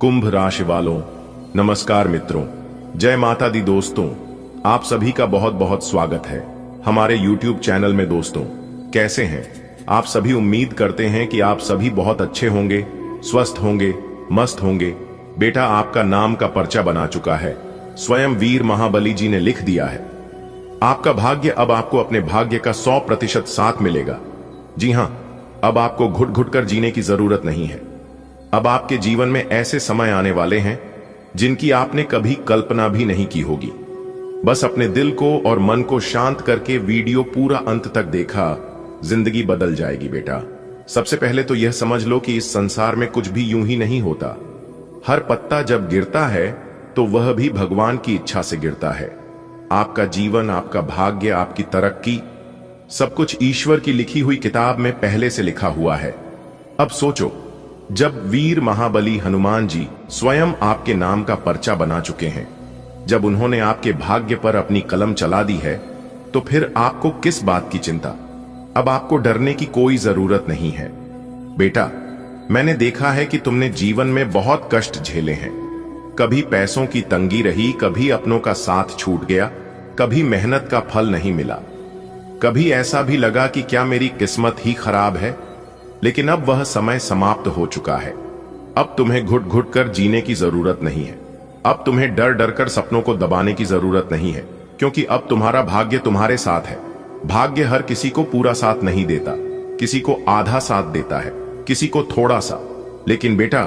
कुंभ राशि वालों, नमस्कार मित्रों, जय माता दी। दोस्तों, आप सभी का बहुत बहुत स्वागत है हमारे YouTube चैनल में। दोस्तों, कैसे हैं आप सभी? उम्मीद करते हैं कि आप सभी बहुत अच्छे होंगे, स्वस्थ होंगे, मस्त होंगे। बेटा, आपका नाम का पर्चा बना चुका है, स्वयं वीर महाबली जी ने लिख दिया है। आपका भाग्य अब आपको अपने भाग्य का 100% साथ मिलेगा। जी हां, अब आपको घुट घुट कर जीने की जरूरत नहीं है। अब आपके जीवन में ऐसे समय आने वाले हैं जिनकी आपने कभी कल्पना भी नहीं की होगी। बस अपने दिल को और मन को शांत करके वीडियो पूरा अंत तक देखा, जिंदगी बदल जाएगी। बेटा, सबसे पहले तो यह समझ लो कि इस संसार में कुछ भी यूं ही नहीं होता। हर पत्ता जब गिरता है तो वह भी भगवान की इच्छा से गिरता है। आपका जीवन, आपका भाग्य, आपकी तरक्की, सब कुछ ईश्वर की लिखी हुई किताब में पहले से लिखा हुआ है। अब सोचो, जब वीर महाबली हनुमान जी स्वयं आपके नाम का पर्चा बना चुके हैं, जब उन्होंने आपके भाग्य पर अपनी कलम चला दी है, तो फिर आपको किस बात की चिंता? अब आपको डरने की कोई जरूरत नहीं है। बेटा, मैंने देखा है कि तुमने जीवन में बहुत कष्ट झेले हैं। कभी पैसों की तंगी रही, कभी अपनों का साथ छूट गया, कभी मेहनत का फल नहीं मिला, कभी ऐसा भी लगा कि क्या मेरी किस्मत ही खराब है। लेकिन अब वह समय समाप्त हो चुका है। अब तुम्हें घुट घुट कर जीने की जरूरत नहीं है। अब तुम्हें डर डर कर सपनों को दबाने की जरूरत नहीं है, क्योंकि अब तुम्हारा भाग्य तुम्हारे साथ है। भाग्य हर किसी को पूरा साथ नहीं देता, किसी को आधा साथ देता है, किसी को थोड़ा सा। लेकिन बेटा,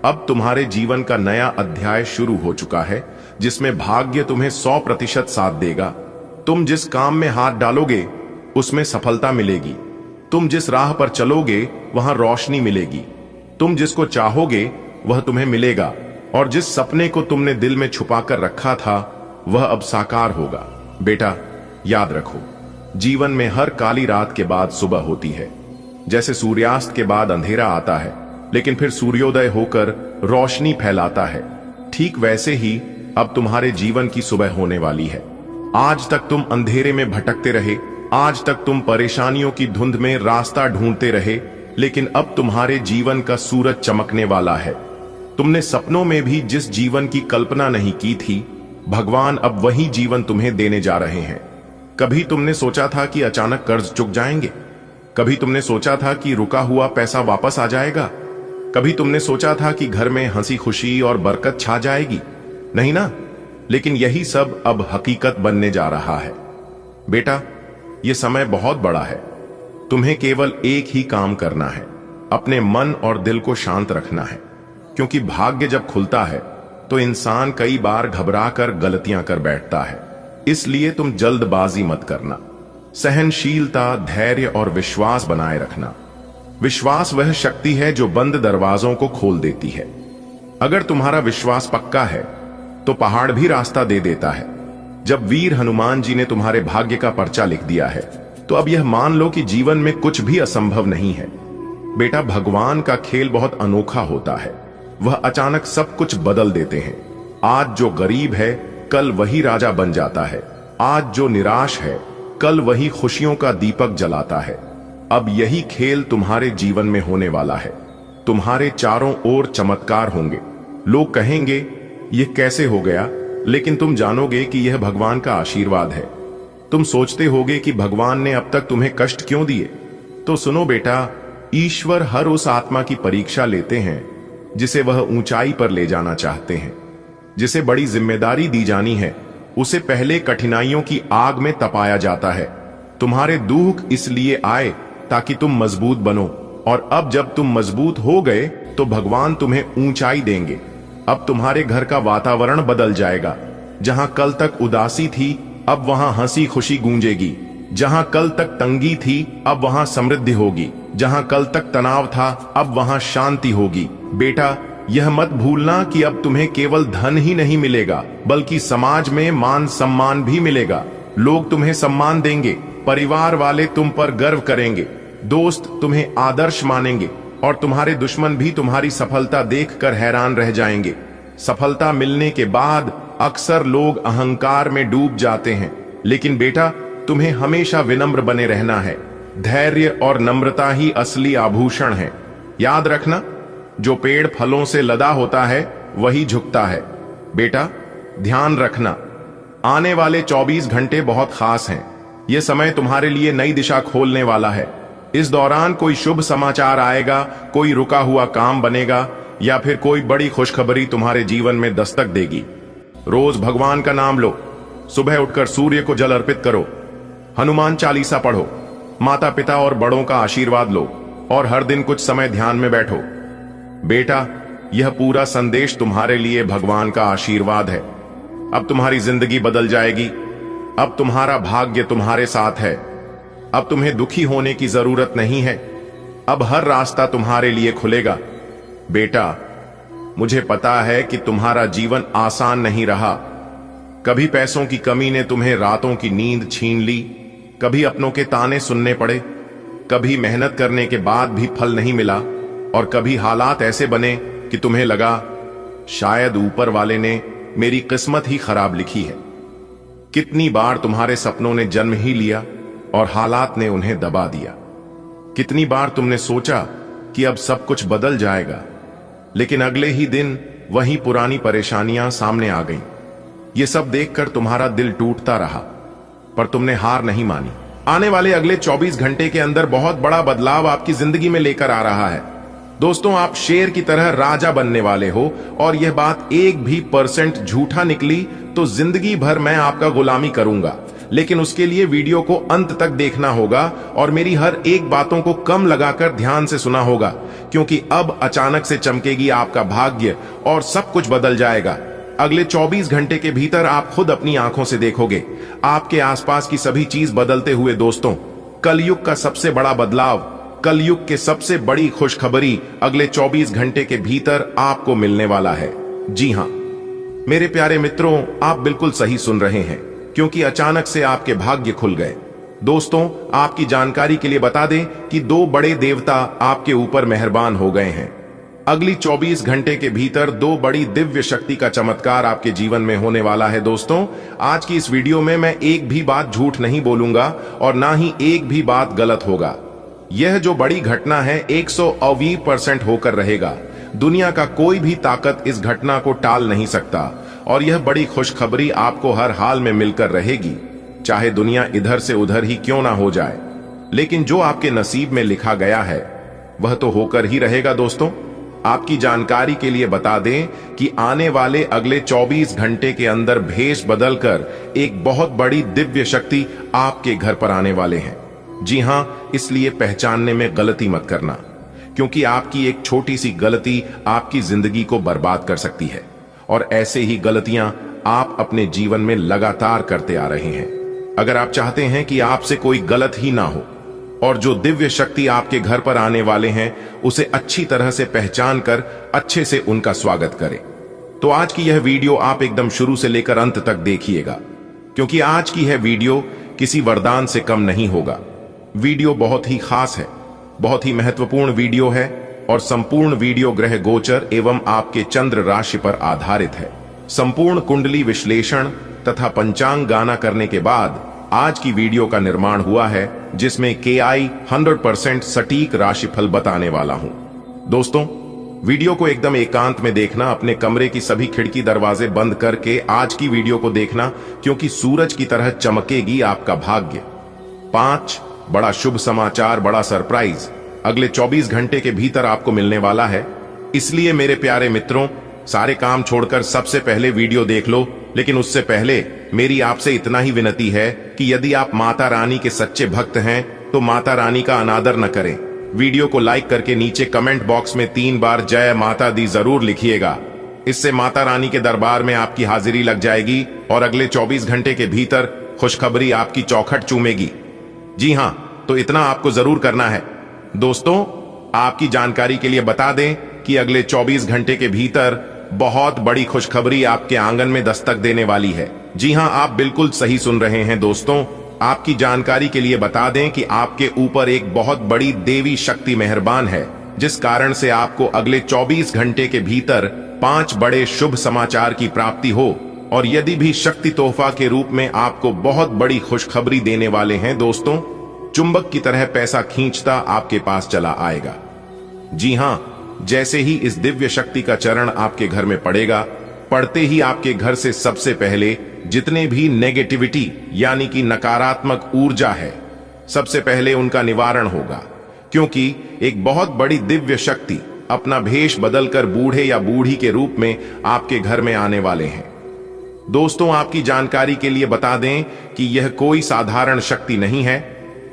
अब तुम्हारे जीवन का नया अध्याय शुरू हो चुका है, जिसमें भाग्य तुम्हें 100% साथ देगा। तुम जिस काम में हाथ डालोगे उसमें सफलता मिलेगी। तुम जिस राह पर चलोगे वहां रोशनी मिलेगी। तुम जिसको चाहोगे वह तुम्हें मिलेगा, और जिस सपने को तुमने दिल में छुपाकर रखा था वह अब साकार होगा। बेटा, याद रखो, जीवन में हर काली रात के बाद सुबह होती है। जैसे सूर्यास्त के बाद अंधेरा आता है, लेकिन फिर सूर्योदय होकर रोशनी फैलाता है, ठीक वैसे ही अब तुम्हारे जीवन की सुबह होने वाली है। आज तक तुम अंधेरे में भटकते रहे, आज तक तुम परेशानियों की धुंध में रास्ता ढूंढते रहे, लेकिन अब तुम्हारे जीवन का सूरज चमकने वाला है। तुमने सपनों में भी जिस जीवन की कल्पना नहीं की थी, भगवान अब वही जीवन तुम्हें देने जा रहे हैं। कभी तुमने सोचा था कि अचानक कर्ज चुक जाएंगे, कभी तुमने सोचा था कि रुका हुआ पैसा वापस आ जाएगा, कभी तुमने सोचा था कि घर में हंसी खुशी और बरकत छा जाएगी। नहीं ना? लेकिन यही सब अब हकीकत बनने जा रहा है। बेटा, यह समय बहुत बड़ा है। तुम्हें केवल एक ही काम करना है, अपने मन और दिल को शांत रखना है। क्योंकि भाग्य जब खुलता है तो इंसान कई बार घबराकर गलतियां कर बैठता है। इसलिए तुम जल्दबाजी मत करना। सहनशीलता, धैर्य और विश्वास बनाए रखना। विश्वास वह शक्ति है जो बंद दरवाजों को खोल देती है। अगर तुम्हारा विश्वास पक्का है तो पहाड़ भी रास्ता दे देता है। जब वीर हनुमान जी ने तुम्हारे भाग्य का पर्चा लिख दिया है, तो अब यह मान लो कि जीवन में कुछ भी असंभव नहीं है। बेटा, भगवान का खेल बहुत अनोखा होता है। वह अचानक सब कुछ बदल देते हैं। आज जो गरीब है कल वही राजा बन जाता है। आज जो निराश है कल वही खुशियों का दीपक जलाता है। अब यही खेल तुम्हारे जीवन में होने वाला है। तुम्हारे चारों ओर चमत्कार होंगे। लोग कहेंगे यह कैसे हो गया, लेकिन तुम जानोगे कि यह भगवान का आशीर्वाद है। तुम सोचते होगे कि भगवान ने अब तक तुम्हें कष्ट क्यों दिए? तो सुनो बेटा, ईश्वर हर उस आत्मा की परीक्षा लेते हैं जिसे वह ऊंचाई पर ले जाना चाहते हैं। जिसे बड़ी जिम्मेदारी दी जानी है, उसे पहले कठिनाइयों की आग में तपाया जाता है। तुम्हारे दुख इसलिए आए ताकि तुम मजबूत बनो, और अब जब तुम मजबूत हो गए तो भगवान तुम्हें ऊंचाई देंगे। अब तुम्हारे घर का वातावरण बदल जाएगा। जहां कल तक उदासी थी, अब वहां हंसी खुशी गूंजेगी। जहां कल तक तंगी थी, अब वहां समृद्धि होगी। जहां कल तक तनाव था, अब वहां शांति होगी। बेटा, यह मत भूलना कि अब तुम्हें केवल धन ही नहीं मिलेगा, बल्कि समाज में मान सम्मान भी मिलेगा। लोग तुम्हें सम्मान देंगे, परिवार वाले तुम पर गर्व करेंगे, दोस्त तुम्हें आदर्श मानेंगे, और तुम्हारे दुश्मन भी तुम्हारी सफलता देखकर हैरान रह जाएंगे। सफलता मिलने के बाद अक्सर लोग अहंकार में डूब जाते हैं, लेकिन बेटा, तुम्हें हमेशा विनम्र बने रहना है। धैर्य और नम्रता ही असली आभूषण है। याद रखना, जो पेड़ फलों से लदा होता है वही झुकता है। बेटा, ध्यान रखना, आने वाले 24 घंटे बहुत खास हैं। यह समय तुम्हारे लिए नई दिशा खोलने वाला है। इस दौरान कोई शुभ समाचार आएगा, कोई रुका हुआ काम बनेगा या फिर कोई बड़ी खुशखबरी तुम्हारे जीवन में दस्तक देगी। रोज भगवान का नाम लो, सुबह उठकर सूर्य को जल अर्पित करो, हनुमान चालीसा पढ़ो, माता पिता और बड़ों का आशीर्वाद लो और हर दिन कुछ समय ध्यान में बैठो। बेटा, यह पूरा संदेश तुम्हारे लिए भगवान का आशीर्वाद है। अब तुम्हारी जिंदगी बदल जाएगी। अब तुम्हारा भाग्य तुम्हारे साथ है। अब तुम्हें दुखी होने की जरूरत नहीं है। अब हर रास्ता तुम्हारे लिए खुलेगा। बेटा, मुझे पता है कि तुम्हारा जीवन आसान नहीं रहा। कभी पैसों की कमी ने तुम्हें रातों की नींद छीन ली, कभी अपनों के ताने सुनने पड़े, कभी मेहनत करने के बाद भी फल नहीं मिला और कभी हालात ऐसे बने कि तुम्हें लगा शायद ऊपर वाले ने मेरी किस्मत ही खराब लिखी है। कितनी बार तुम्हारे सपनों ने जन्म ही लिया और हालात ने उन्हें दबा दिया। कितनी बार तुमने सोचा कि अब सब कुछ बदल जाएगा, लेकिन अगले ही दिन वही पुरानी परेशानियां सामने आ गईं। ये सब देखकर तुम्हारा दिल टूटता रहा, पर तुमने हार नहीं मानी। आने वाले अगले 24 घंटे के अंदर बहुत बड़ा बदलाव आपकी जिंदगी में लेकर आ रहा है। दोस्तों, आप शेर की तरह राजा बनने वाले हो और यह बात 1% भी झूठा निकली तो जिंदगी भर मैं आपका गुलामी करूंगा। लेकिन उसके लिए वीडियो को अंत तक देखना होगा और मेरी हर एक बातों को कम लगाकर ध्यान से सुना होगा, क्योंकि अब अचानक से चमकेगी आपका भाग्य और सब कुछ बदल जाएगा। अगले 24 घंटे के भीतर आप खुद अपनी आंखों से देखोगे आपके आसपास की सभी चीज बदलते हुए। दोस्तों, कलयुग का सबसे बड़ा बदलाव, कलयुग के सबसे बड़ी खुशखबरी अगले 24 घंटे के भीतर आपको मिलने वाला है। जी हां मेरे प्यारे मित्रों, आप बिल्कुल सही सुन रहे हैं, क्योंकि अचानक से आपके भाग्य खुल गए। दोस्तों, आपकी जानकारी के लिए बता दें कि 2 बड़े देवता आपके ऊपर मेहरबान हो गए हैं। अगली 24 घंटे के भीतर 2 बड़ी दिव्य शक्ति का चमत्कार आपके जीवन में होने वाला है। दोस्तों, आज की इस वीडियो में मैं एक भी बात झूठ नहीं बोलूंगा और ना ही एक भी बात गलत होगा। यह जो बड़ी घटना है 120% होकर रहेगा। दुनिया का कोई भी ताकत इस घटना को टाल नहीं सकता और यह बड़ी खुशखबरी आपको हर हाल में मिलकर रहेगी, चाहे दुनिया इधर से उधर ही क्यों ना हो जाए। लेकिन जो आपके नसीब में लिखा गया है वह तो होकर ही रहेगा। दोस्तों, आपकी जानकारी के लिए बता दें कि आने वाले अगले 24 घंटे के अंदर भेष बदलकर एक बहुत बड़ी दिव्य शक्ति आपके घर पर आने वाले हैं। जी हां, इसलिए पहचानने में गलती मत करना, क्योंकि आपकी एक छोटी सी गलती आपकी जिंदगी को बर्बाद कर सकती है और ऐसे ही गलतियां आप अपने जीवन में लगातार करते आ रहे हैं। अगर आप चाहते हैं कि आपसे कोई गलत ही ना हो और जो दिव्य शक्ति आपके घर पर आने वाले हैं उसे अच्छी तरह से पहचान कर अच्छे से उनका स्वागत करें, तो आज की यह वीडियो आप एकदम शुरू से लेकर अंत तक देखिएगा, क्योंकि आज की यह वीडियो किसी वरदान से कम नहीं होगा। वीडियो बहुत ही खास है, बहुत ही महत्वपूर्ण वीडियो है और संपूर्ण वीडियो ग्रह गोचर एवं आपके चंद्र राशि पर आधारित है। संपूर्ण कुंडली विश्लेषण तथा पंचांग गाना करने के बाद आज की वीडियो का निर्माण हुआ है, जिसमें KI 100% सटीक राशिफल बताने वाला हूं। दोस्तों, वीडियो को एकदम एकांत में देखना, अपने कमरे की सभी खिड़की दरवाजे बंद करके आज की वीडियो को देखना, क्योंकि सूरज की तरह चमकेगी आपका भाग्य। 5 बड़ा शुभ समाचार, बड़ा सरप्राइज अगले 24 घंटे के भीतर आपको मिलने वाला है। इसलिए मेरे प्यारे मित्रों, सारे काम छोड़कर सबसे पहले वीडियो देख लो। लेकिन उससे पहले मेरी आपसे इतना ही विनती है कि यदि आप माता रानी के सच्चे भक्त हैं तो माता रानी का अनादर न करें। वीडियो को लाइक करके नीचे कमेंट बॉक्स में 3 बार जय माता दी जरूर लिखिएगा। इससे माता रानी के दरबार में आपकी हाजिरी लग जाएगी और अगले 24 घंटे के भीतर खुशखबरी आपकी चौखट चूमेगी। जी हां, तो इतना आपको जरूर करना है। दोस्तों, आपकी जानकारी के लिए बता दें कि अगले 24 घंटे के भीतर बहुत बड़ी खुशखबरी आपके आंगन में दस्तक देने वाली है। जी हां, आप बिल्कुल सही सुन रहे हैं। दोस्तों, आपकी जानकारी के लिए बता दें कि आपके ऊपर एक बहुत बड़ी देवी शक्ति मेहरबान है, जिस कारण से आपको अगले 24 घंटे के भीतर 5 बड़े शुभ समाचार की प्राप्ति हो और यदि भी शक्ति तोहफा के रूप में आपको बहुत बड़ी खुशखबरी देने वाले हैं। दोस्तों, चुंबक की तरह पैसा खींचता आपके पास चला आएगा। जी हां, जैसे ही इस दिव्य शक्ति का चरण आपके घर में पड़ेगा, पड़ते ही आपके घर से सबसे पहले जितने भी नेगेटिविटी यानी कि नकारात्मक ऊर्जा है, सबसे पहले उनका निवारण होगा। क्योंकि एक बहुत बड़ी दिव्य शक्ति अपना भेष बदलकर बूढ़े या बूढ़ी के रूप में आपके घर में आने वाले हैं। दोस्तों, आपकी जानकारी के लिए बता दें कि यह कोई साधारण शक्ति नहीं है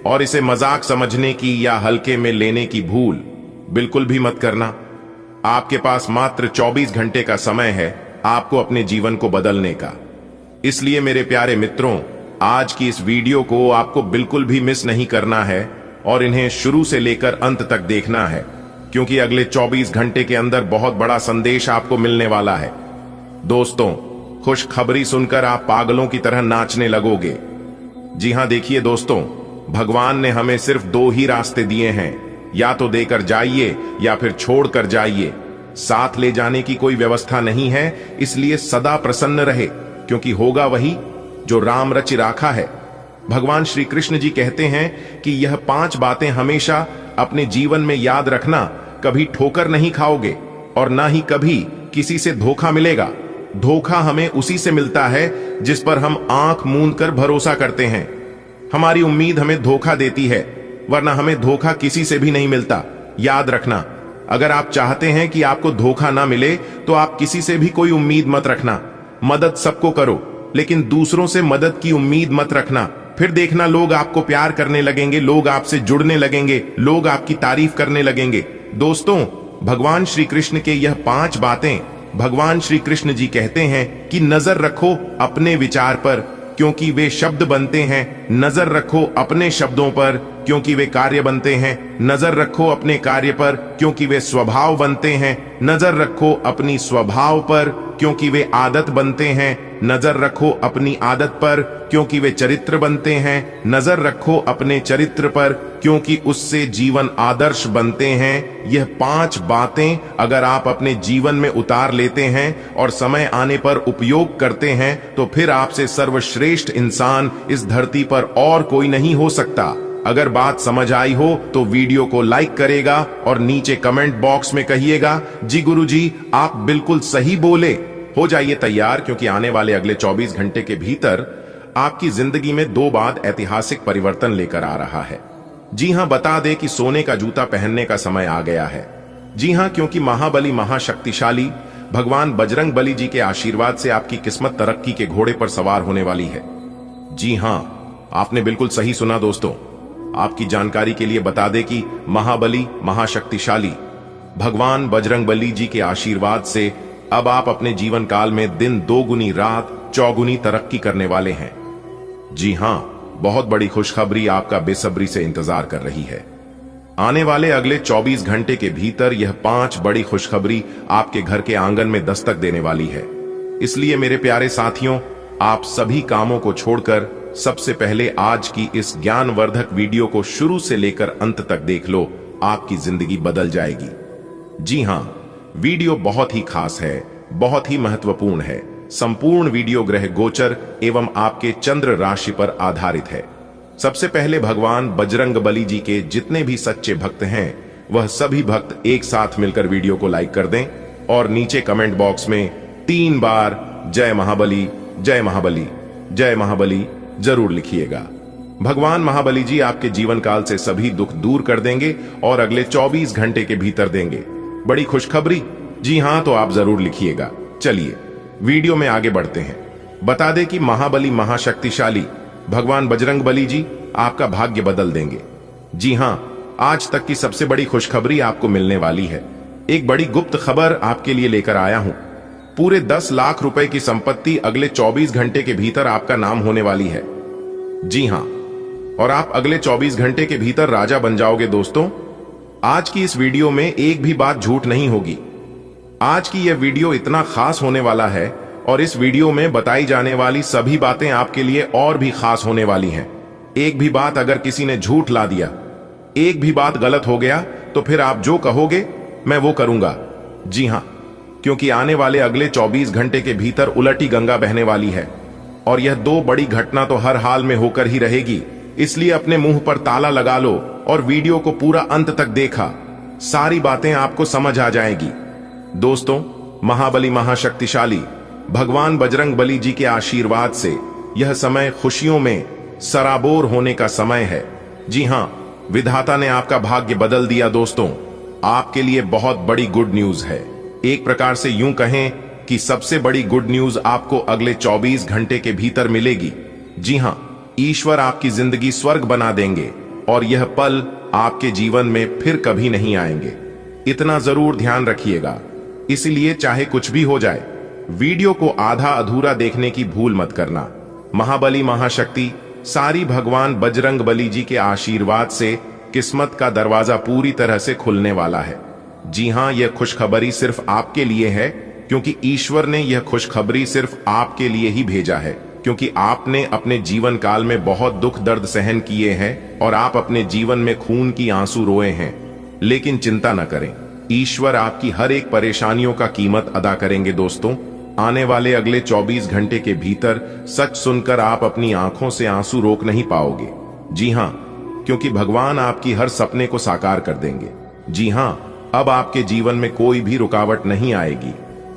और इसे मजाक समझने की या हल्के में लेने की भूल बिल्कुल भी मत करना। आपके पास मात्र 24 घंटे का समय है आपको अपने जीवन को बदलने का। इसलिए मेरे प्यारे मित्रों, आज की इस वीडियो को आपको बिल्कुल भी मिस नहीं करना है और इन्हें शुरू से लेकर अंत तक देखना है, क्योंकि अगले 24 घंटे के अंदर बहुत बड़ा संदेश आपको मिलने वाला है। दोस्तों, खुशखबरी सुनकर आप पागलों की तरह नाचने लगोगे। जी हां, देखिए दोस्तों, भगवान ने हमें सिर्फ 2 ही रास्ते दिए हैं, या तो देकर जाइए या फिर छोड़कर जाइए। साथ ले जाने की कोई व्यवस्था नहीं है, इसलिए सदा प्रसन्न रहे, क्योंकि होगा वही जो राम रचि राखा है। भगवान श्री कृष्ण जी कहते हैं कि यह 5 बातें हमेशा अपने जीवन में याद रखना, कभी ठोकर नहीं खाओगे और ना ही कभी किसी से धोखा मिलेगा। धोखा हमें उसी से मिलता है जिस पर हम आंख मूंद कर भरोसा करते हैं। हमारी उम्मीद हमें धोखा देती है, वरना हमें धोखा किसी से भी नहीं मिलता। याद रखना, अगर आप चाहते हैं कि आपको धोखा ना मिले तो आप किसी से भी कोई उम्मीद मत रखना। मदद सबको करो, लेकिन दूसरों से मदद की उम्मीद मत रखना। फिर देखना, लोग आपको प्यार करने लगेंगे, लोग आपसे जुड़ने लगेंगे, लोग आपकी तारीफ करने लगेंगे। दोस्तों, भगवान श्री कृष्ण के यह 5 बातें, भगवान श्री कृष्ण जी कहते हैं कि नजर रखो अपने विचार पर, क्योंकि वे शब्द बनते हैं। नजर रखो अपने शब्दों पर, क्योंकि वे कार्य बनते हैं। नजर रखो अपने कार्य पर, क्योंकि वे स्वभाव बनते हैं। नजर रखो अपनी स्वभाव पर, क्योंकि वे आदत बनते हैं। नजर रखो अपनी आदत पर, क्योंकि वे चरित्र बनते हैं। नजर रखो अपने चरित्र पर, क्योंकि उससे जीवन आदर्श बनते हैं। यह 5 बातें अगर आप अपने जीवन में उतार लेते हैं और समय आने पर उपयोग करते हैं, तो फिर आपसे सर्वश्रेष्ठ इंसान इस धरती पर और कोई नहीं हो सकता। अगर बात समझ आई हो तो वीडियो को लाइक करेगा और नीचे कमेंट बॉक्स में कहिएगा, जी गुरुजी आप बिल्कुल सही बोले। हो जाइए तैयार, क्योंकि आने वाले अगले 24 घंटे के भीतर आपकी जिंदगी में 2 बार ऐतिहासिक परिवर्तन लेकर आ रहा है। जी हां, बता दें कि सोने का जूता पहनने का समय आ गया है। जी हां, क्योंकि महाबली महाशक्तिशाली भगवान बजरंग बली जी के आशीर्वाद से आपकी किस्मत तरक्की के घोड़े पर सवार होने वाली है। जी हां, आपने बिल्कुल सही सुना दोस्तों। आपकी जानकारी के लिए बता दें कि महाबली महाशक्तिशाली भगवान बजरंग बली जी के आशीर्वाद से अब आप अपने जीवन काल में दिन 2 गुनी रात 4 गुनी तरक्की करने वाले हैं। जी हां, बहुत बड़ी खुशखबरी आपका बेसब्री से इंतजार कर रही है। आने वाले अगले 24 घंटे के भीतर यह 5 बड़ी खुशखबरी आपके घर के आंगन में दस्तक देने वाली है। इसलिए मेरे प्यारे साथियों, आप सभी कामों को छोड़कर सबसे पहले आज की इस ज्ञानवर्धक वीडियो को शुरू से लेकर अंत तक देख लो, आपकी जिंदगी बदल जाएगी। जी हां, वीडियो बहुत ही खास है, बहुत ही महत्वपूर्ण है। संपूर्ण वीडियो ग्रह गोचर एवं आपके चंद्र राशि पर आधारित है। सबसे पहले भगवान बजरंग बली जी के जितने भी सच्चे भक्त हैं, वह सभी भक्त एक साथ मिलकर वीडियो को लाइक कर दें और नीचे कमेंट बॉक्स में 3 बार जय महाबली, जय महाबली, जय महाबली जरूर लिखिएगा। भगवान महाबली जी आपके जीवन काल से सभी दुख दूर कर देंगे और अगले 24 घंटे के भीतर देंगे बड़ी खुशखबरी। जी हां, तो आप जरूर लिखिएगा। चलिए वीडियो में आगे बढ़ते हैं। बता दें कि महाबली महाशक्तिशाली भगवान बजरंग बली जी आपका भाग्य बदल देंगे। जी हां, आज तक की सबसे बड़ी खुशखबरी आपको मिलने वाली है। एक बड़ी गुप्त खबर आपके लिए लेकर आया हूं। पूरे 10 लाख रुपए की संपत्ति अगले 24 घंटे के भीतर आपका नाम होने वाली है। जी हां, और आप अगले 24 घंटे के भीतर राजा बन जाओगे। दोस्तों, आज की इस वीडियो में एक भी बात झूठ नहीं होगी। आज की यह वीडियो इतना खास होने वाला है और इस वीडियो में बताई जाने वाली सभी बातें आपके लिए और भी खास होने वाली हैं। एक भी बात अगर किसी ने झूठ ला दिया, एक भी बात गलत हो गया, तो फिर आप जो कहोगे मैं वो करूंगा। जी हां, क्योंकि आने वाले अगले 24 घंटे के भीतर उलटी गंगा बहने वाली है और यह 2 बड़ी घटना तो हर हाल में होकर ही रहेगी। इसलिए अपने मुंह पर ताला लगा लो और वीडियो को पूरा अंत तक देखा, सारी बातें आपको समझ आ जाएगी। दोस्तों, महाबली महाशक्तिशाली भगवान बजरंग बली जी के आशीर्वाद से यह समय खुशियों में सराबोर होने का समय है। जी हां, विधाता ने आपका भाग्य बदल दिया। दोस्तों, आपके लिए बहुत बड़ी गुड न्यूज है। एक प्रकार से यूं कहें कि सबसे बड़ी गुड न्यूज आपको अगले 24 घंटे के भीतर मिलेगी। जी हां, ईश्वर आपकी जिंदगी स्वर्ग बना देंगे और यह पल आपके जीवन में फिर कभी नहीं आएंगे। इतना जरूर ध्यान रखिएगा। इसलिए चाहे कुछ भी हो जाए, वीडियो को आधा अधूरा देखने की भूल मत करना। महाबली महाशक्ति सारी भगवान बजरंग बली जी के आशीर्वाद से किस्मत का दरवाजा पूरी तरह से खुलने वाला है। जी हां, यह खुशखबरी सिर्फ आपके लिए है, क्योंकि ईश्वर ने यह खुशखबरी सिर्फ आपके लिए ही भेजा है, क्योंकि आपने अपने जीवन काल में बहुत दुख दर्द सहन किए हैं और आप अपने जीवन में खून की आंसू रोए हैं। लेकिन चिंता न करें, ईश्वर आपकी हर एक परेशानियों का कीमत अदा करेंगे। दोस्तों, आने वाले अगले 24 घंटे के भीतर सच सुनकर आप अपनी आंखों से आंसू रोक नहीं पाओगे। जी हां, क्योंकि भगवान आपकी हर सपने को साकार कर देंगे। जी हां, अब आपके जीवन में कोई भी रुकावट नहीं आएगी।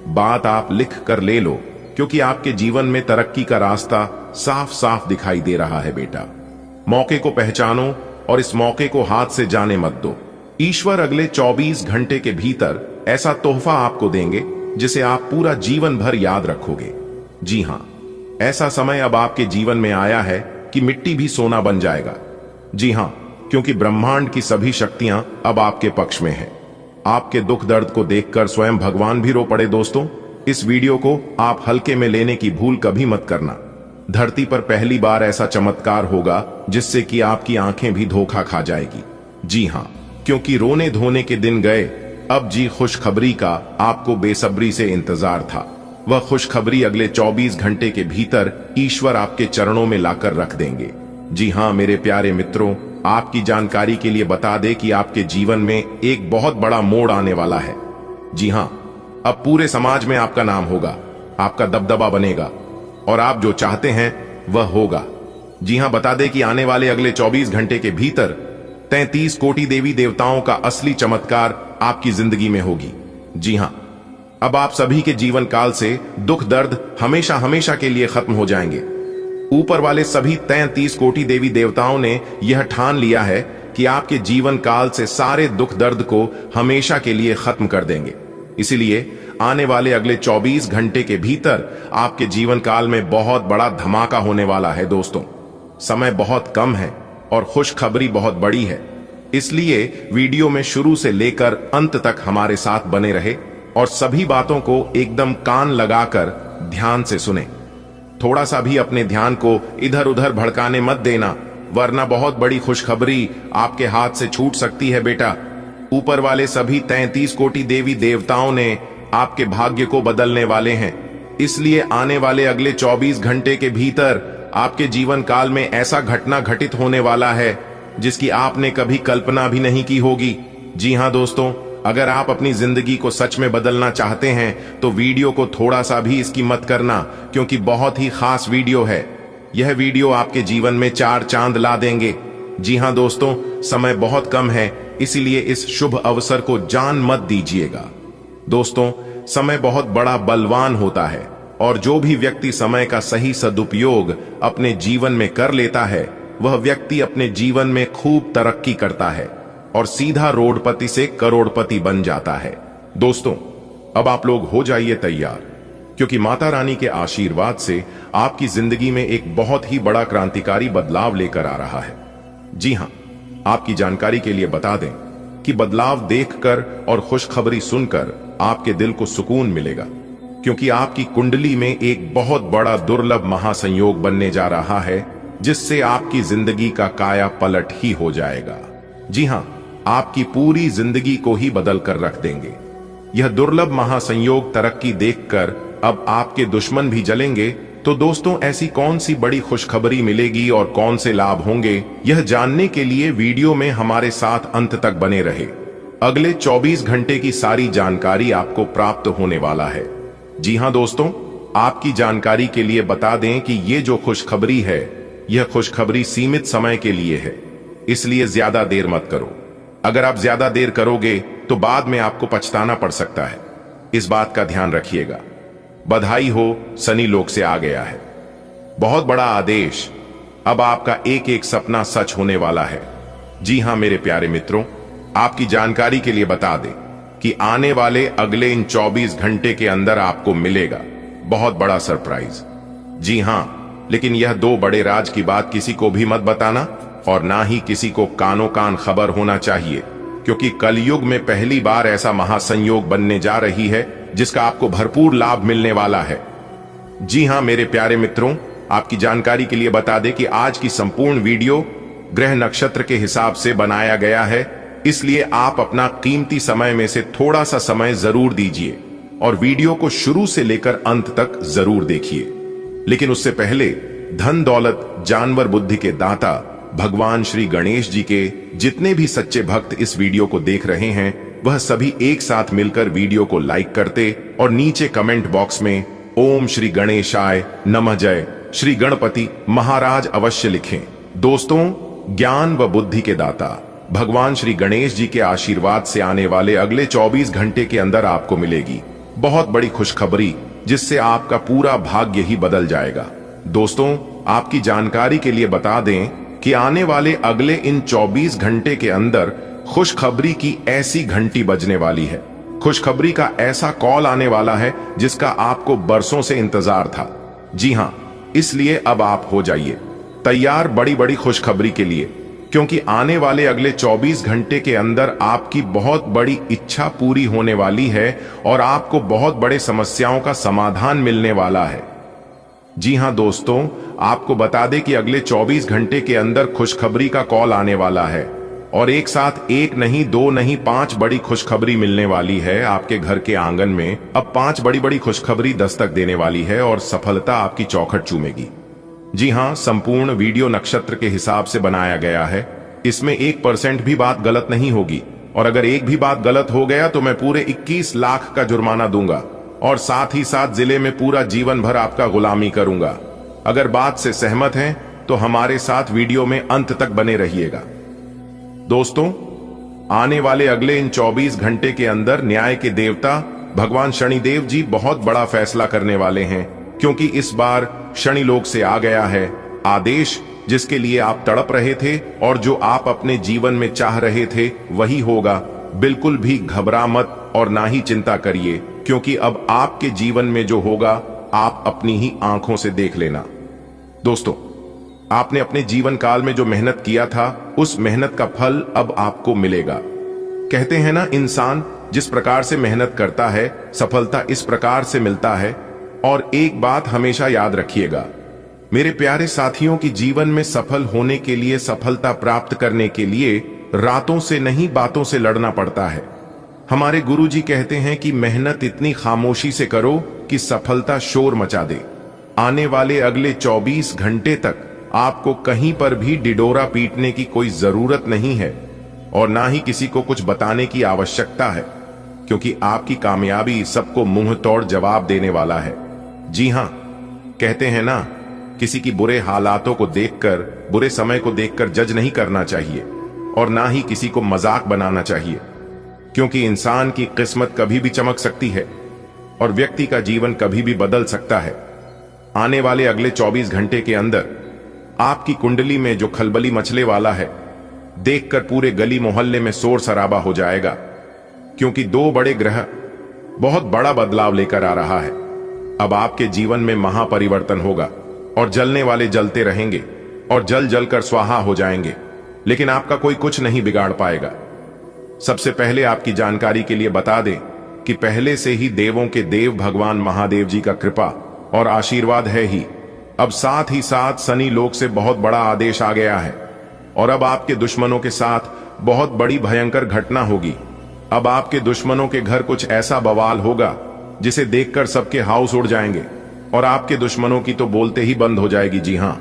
बात आप लिख कर ले लो, क्योंकि आपके जीवन में तरक्की का रास्ता साफ साफ दिखाई दे रहा है। बेटा, मौके को पहचानो और इस मौके को हाथ से जाने मत दो। ईश्वर अगले 24 घंटे के भीतर ऐसा तोहफा आपको देंगे जिसे आप पूरा जीवन भर याद रखोगे। जी हां, ऐसा समय अब आपके जीवन में आया है कि मिट्टी भी सोना बन जाएगा। जी हां, क्योंकि ब्रह्मांड की सभी शक्तियां अब आपके पक्ष में हैं। आपके दुख दर्द को देखकर स्वयं भगवान भी रो पड़े। दोस्तों, इस वीडियो को आप हल्के में लेने की भूल कभी मत करना। धरती पर पहली बार ऐसा चमत्कार होगा जिससे कि आपकी आंखें भी धोखा खा जाएगी। जी हां, क्योंकि रोने धोने के दिन गए, अब जी खुशखबरी का आपको बेसब्री से इंतजार था। वह खुशखबरी अगले 24 घंटे के भीतर ईश्वर आपके चरणों में लाकर रख देंगे। जी हां मेरे प्यारे मित्रों, आपकी जानकारी के लिए बता दें कि आपके जीवन में एक बहुत बड़ा मोड़ आने वाला है। जी हां, अब पूरे समाज में आपका नाम होगा, आपका दबदबा बनेगा और आप जो चाहते हैं वह होगा। जी हां, बता दें कि आने वाले अगले 24 घंटे के भीतर 33 कोटि देवी देवताओं का असली चमत्कार आपकी जिंदगी में होगी। जी हां, अब आप सभी के जीवन काल से दुख दर्द हमेशा हमेशा के लिए खत्म हो जाएंगे। ऊपर वाले सभी 33 कोटि देवी देवताओं ने यह ठान लिया है कि आपके जीवन काल से सारे दुख दर्द को हमेशा के लिए खत्म कर देंगे। इसलिए आने वाले अगले 24 घंटे के भीतर आपके जीवन काल में बहुत बड़ा धमाका होने वाला है। दोस्तों, समय बहुत कम है और खुशखबरी बहुत बड़ी है, इसलिए वीडियो में शुरू से लेकर अंत तक हमारे साथ बने रहे और सभी बातों को एकदम कान लगाकर ध्यान से सुने। थोड़ा सा भी अपने ध्यान को इधर उधर भड़काने मत देना, वरना बहुत बड़ी खुशखबरी आपके हाथ से छूट सकती है। बेटा, ऊपर वाले सभी 33 कोटि देवी देवताओं ने आपके भाग्य को बदलने वाले हैं। इसलिए आने वाले अगले 24 घंटे के भीतर आपके जीवन काल में ऐसा घटना घटित होने वाला है जिसकी आपने कभी कल्पना भी नहीं की होगी। जी हां दोस्तों, अगर आप अपनी जिंदगी को सच में बदलना चाहते हैं तो वीडियो को थोड़ा सा भी इसकी मत करना, क्योंकि बहुत ही खास वीडियो है। यह वीडियो आपके जीवन में 4 चांद ला देंगे। जी हां दोस्तों, समय बहुत कम है, इसीलिए इस शुभ अवसर को जान मत दीजिएगा। दोस्तों, समय बहुत बड़ा बलवान होता है और जो भी व्यक्ति समय का सही सदुपयोग अपने जीवन में कर लेता है, वह व्यक्ति अपने जीवन में खूब तरक्की करता है और सीधा रोडपति से करोड़पति बन जाता है। दोस्तों, अब आप लोग हो जाइए तैयार, क्योंकि माता रानी के आशीर्वाद से आपकी जिंदगी में एक बहुत ही बड़ा क्रांतिकारी बदलाव लेकर आ रहा है। जी हां, आपकी जानकारी के लिए बता दें कि बदलाव देखकर और खुशखबरी सुनकर आपके दिल को सुकून मिलेगा, क्योंकि आपकी कुंडली में एक बहुत बड़ा दुर्लभ महासंयोग बनने जा रहा है, जिससे आपकी जिंदगी का काया पलट ही हो जाएगा। जी हां, आपकी पूरी जिंदगी को ही बदल कर रख देंगे। यह दुर्लभ महासंयोग तरक्की देखकर अब आपके दुश्मन भी जलेंगे। तो दोस्तों, ऐसी कौन सी बड़ी खुशखबरी मिलेगी और कौन से लाभ होंगे, यह जानने के लिए वीडियो में हमारे साथ अंत तक बने रहे। अगले 24 घंटे की सारी जानकारी आपको प्राप्त होने वाला है। जी हां दोस्तों, आपकी जानकारी के लिए बता दें कि ये जो खुशखबरी है, यह खुशखबरी सीमित समय के लिए है, इसलिए ज्यादा देर मत करो। अगर आप ज्यादा देर करोगे तो बाद में आपको पछताना पड़ सकता है। इस बात का ध्यान रखिएगा। बधाई हो, शनि लोक से आ गया है। बहुत बड़ा आदेश। अब आपका एक एक सपना सच होने वाला है। जी हां मेरे प्यारे मित्रों, आपकी जानकारी के लिए बता दें कि आने वाले अगले इन 24 घंटे के अंदर आपको मिलेगा बहुत बड़ा सरप्राइज। जी हां, लेकिन यह 2 बड़े राज की बात किसी को भी मत बताना और ना ही किसी को कानो कान खबर होना चाहिए, क्योंकि कलयुग में पहली बार ऐसा महासंयोग बनने जा रही है जिसका आपको भरपूर लाभ मिलने वाला है। जी हां मेरे प्यारे मित्रों, आपकी जानकारी के लिए बता दें कि आज की संपूर्ण वीडियो ग्रह नक्षत्र के हिसाब से बनाया गया है, इसलिए आप अपना कीमती समय में से थोड़ा सा समय जरूर दीजिए और वीडियो को शुरू से लेकर अंत तक जरूर देखिए। लेकिन उससे पहले धन दौलत जानवर बुद्धि के दाता भगवान श्री गणेश जी के जितने भी सच्चे भक्त इस वीडियो को देख रहे हैं, वह सभी एक साथ मिलकर वीडियो को लाइक करते और नीचे कमेंट बॉक्स में ओम श्री गणेशाय नमः जय श्री गणपति महाराज अवश्य लिखें। दोस्तों, ज्ञान व बुद्धि के दाता भगवान श्री गणेश जी के आशीर्वाद से आने वाले अगले 24 घंटे के अंदर आपको मिलेगी बहुत बड़ी खुशखबरी, जिससे आपका पूरा भाग्य ही बदल जाएगा। दोस्तों, आपकी जानकारी के लिए बता दें कि आने वाले अगले इन 24 घंटे के अंदर खुशखबरी की ऐसी घंटी बजने वाली है, खुशखबरी का ऐसा कॉल आने वाला है जिसका आपको बरसों से इंतजार था। जी हां, इसलिए अब आप हो जाइए तैयार बड़ी बड़ी खुशखबरी के लिए, क्योंकि आने वाले अगले 24 घंटे के अंदर आपकी बहुत बड़ी इच्छा पूरी होने वाली है और आपको बहुत बड़े समस्याओं का समाधान मिलने वाला है। जी हां दोस्तों, आपको बता दें कि अगले 24 घंटे के अंदर खुशखबरी का कॉल आने वाला है और एक साथ 1 नहीं 2 नहीं 5 बड़ी खुशखबरी मिलने वाली है। आपके घर के आंगन में अब 5 बड़ी बड़ी खुशखबरी दस्तक देने वाली है और सफलता आपकी चौखट चूमेगी। जी हां, संपूर्ण वीडियो नक्षत्र के हिसाब से बनाया गया है, इसमें 1% भी बात गलत नहीं होगी और अगर एक भी बात गलत हो गया तो मैं पूरे 21 लाख का जुर्माना दूंगा और साथ ही साथ जिले में पूरा जीवन भर आपका गुलामी करूंगा। अगर बात से सहमत हैं तो हमारे साथ वीडियो में अंत तक बने रहिएगा। दोस्तों, आने वाले अगले इन 24 घंटे के अंदर न्याय के देवता भगवान शनिदेव जी बहुत बड़ा फैसला करने वाले हैं, क्योंकि इस बार शनि लोक से आ गया है आदेश, जिसके लिए आप तड़प रहे थे और जो आप अपने जीवन में चाह रहे थे वही होगा। बिल्कुल भी घबरा मत और ना ही चिंता करिए, क्योंकि अब आपके जीवन में जो होगा आप अपनी ही आंखों से देख लेना। दोस्तों, आपने अपने जीवन काल में जो मेहनत किया था उस मेहनत का फल अब आपको मिलेगा। कहते हैं ना, इंसान जिस प्रकार से मेहनत करता है सफलता इस प्रकार से मिलता है। और एक बात हमेशा याद रखिएगा मेरे प्यारे साथियों, की जीवन में सफल होने के लिए, सफलता प्राप्त करने के लिए रातों से नहीं बातों से लड़ना पड़ता है। हमारे गुरुजी कहते हैं कि मेहनत इतनी खामोशी से करो कि सफलता शोर मचा दे। आने वाले अगले 24 घंटे तक आपको कहीं पर भी डिडोरा पीटने की कोई जरूरत नहीं है और ना ही किसी को कुछ बताने की आवश्यकता है, क्योंकि आपकी कामयाबी सबको मुंह तोड़ जवाब देने वाला है। जी हां, कहते हैं ना, किसी की बुरे हालातों को देखकर, बुरे समय को देखकर जज नहीं करना चाहिए और ना ही किसी को मजाक बनाना चाहिए, क्योंकि इंसान की किस्मत कभी भी चमक सकती है और व्यक्ति का जीवन कभी भी बदल सकता है। आने वाले अगले 24 घंटे के अंदर आपकी कुंडली में जो खलबली मचले वाला है, देखकर पूरे गली मोहल्ले में शोर शराबा हो जाएगा, क्योंकि 2 बड़े ग्रह बहुत बड़ा बदलाव लेकर आ रहा है। अब आपके जीवन में महापरिवर्तन होगा और जलने वाले जलते रहेंगे और जल जलकर स्वाहा हो जाएंगे, लेकिन आपका कोई कुछ नहीं बिगाड़ पाएगा। सबसे पहले आपकी जानकारी के लिए बता दें कि पहले से ही देवों के देव भगवान महादेव जी का कृपा और आशीर्वाद है ही। अब साथ ही साथ शनि लोक से बहुत बड़ा आदेश आ गया है और अब आपके दुश्मनों के साथ बहुत बड़ी भयंकर घटना होगी। अब आपके दुश्मनों के घर कुछ ऐसा बवाल होगा जिसे देखकर सबके हाउस उड़ जाएंगे और आपके दुश्मनों की तो बोलते ही बंद हो जाएगी। जी हां,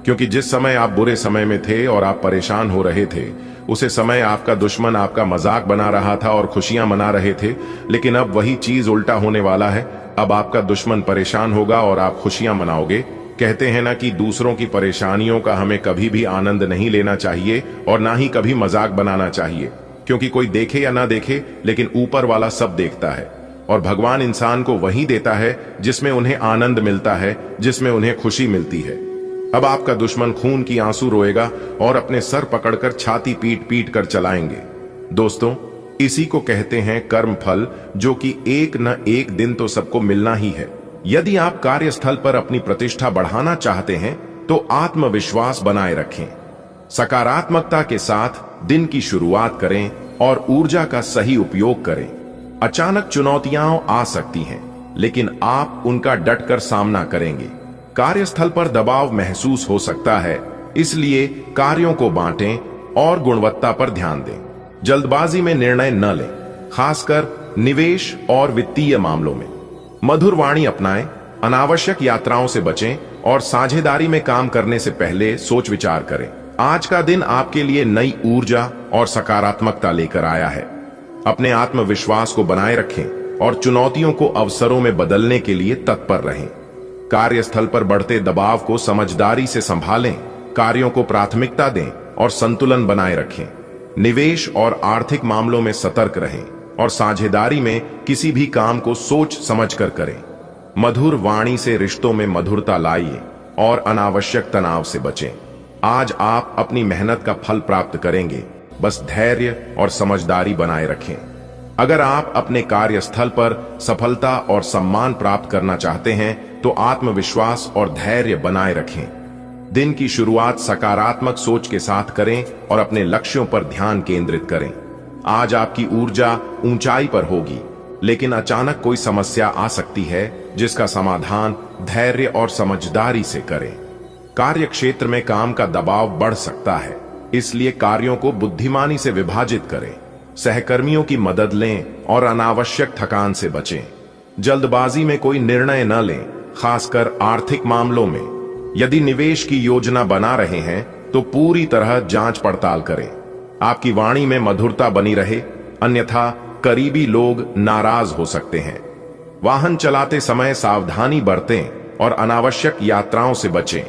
क्योंकि जिस समय आप बुरे समय में थे और आप परेशान हो रहे थे, उसे समय आपका दुश्मन आपका मजाक बना रहा था और खुशियां मना रहे थे, लेकिन अब वही चीज उल्टा होने वाला है। अब आपका दुश्मन परेशान होगा और आप खुशियां मनाओगे। कहते हैं ना कि दूसरों की परेशानियों का हमें कभी भी आनंद नहीं लेना चाहिए और ना ही कभी मजाक बनाना चाहिए, क्योंकि कोई देखे या ना देखे, लेकिन ऊपर वाला सब देखता है। और भगवान इंसान को वही देता है जिसमें उन्हें आनंद मिलता है, जिसमें उन्हें खुशी मिलती है। अब आपका दुश्मन खून की आंसू रोएगा और अपने सर पकड़कर छाती पीट पीट कर चलाएंगे। दोस्तों, इसी को कहते हैं कर्म फल, जो कि एक न एक दिन तो सबको मिलना ही है। यदि आप कार्यस्थल पर अपनी प्रतिष्ठा बढ़ाना चाहते हैं तो आत्मविश्वास बनाए रखें, सकारात्मकता के साथ दिन की शुरुआत करें और ऊर्जा का सही उपयोग करें। अचानक चुनौतियां आ सकती हैं, लेकिन आप उनका डटकर सामना करेंगे। कार्यस्थल पर दबाव महसूस हो सकता है, इसलिए कार्यों को बांटें और गुणवत्ता पर ध्यान दें। जल्दबाजी में निर्णय न लें, खासकर निवेश और वित्तीय मामलों में। मधुर वाणी अपनाएं, अनावश्यक यात्राओं से बचें और साझेदारी में काम करने से पहले सोच विचार करें। आज का दिन आपके लिए नई ऊर्जा और सकारात्मकता लेकर आया है। अपने आत्मविश्वास को बनाए रखें और चुनौतियों को अवसरों में बदलने के लिए तत्पर रहें। कार्यस्थल पर बढ़ते दबाव को समझदारी से संभालें, कार्यों को प्राथमिकता दें और संतुलन बनाए रखें। निवेश और आर्थिक मामलों में सतर्क रहें और साझेदारी में किसी भी काम को सोच समझकर करें। मधुर वाणी से रिश्तों में मधुरता लाइए और अनावश्यक तनाव से बचें। आज आप अपनी मेहनत का फल प्राप्त करेंगे, बस धैर्य और समझदारी बनाए रखें। अगर आप अपने कार्यस्थल पर सफलता और सम्मान प्राप्त करना चाहते हैं तो आत्मविश्वास और धैर्य बनाए रखें। दिन की शुरुआत सकारात्मक सोच के साथ करें और अपने लक्ष्यों पर ध्यान केंद्रित करें। आज आपकी ऊर्जा ऊंचाई पर होगी, लेकिन अचानक कोई समस्या आ सकती है जिसका समाधान धैर्य और समझदारी से करें। कार्य क्षेत्र में काम का दबाव बढ़ सकता है, इसलिए कार्यों को बुद्धिमानी से विभाजित करें। सहकर्मियों की मदद लें और अनावश्यक थकान से बचें। जल्दबाजी में कोई निर्णय न लें, खासकर आर्थिक मामलों में। यदि निवेश की योजना बना रहे हैं तो पूरी तरह जांच पड़ताल करें। आपकी वाणी में मधुरता बनी रहे, अन्यथा करीबी लोग नाराज हो सकते हैं। वाहन चलाते समय सावधानी बरतें और अनावश्यक यात्राओं से बचें।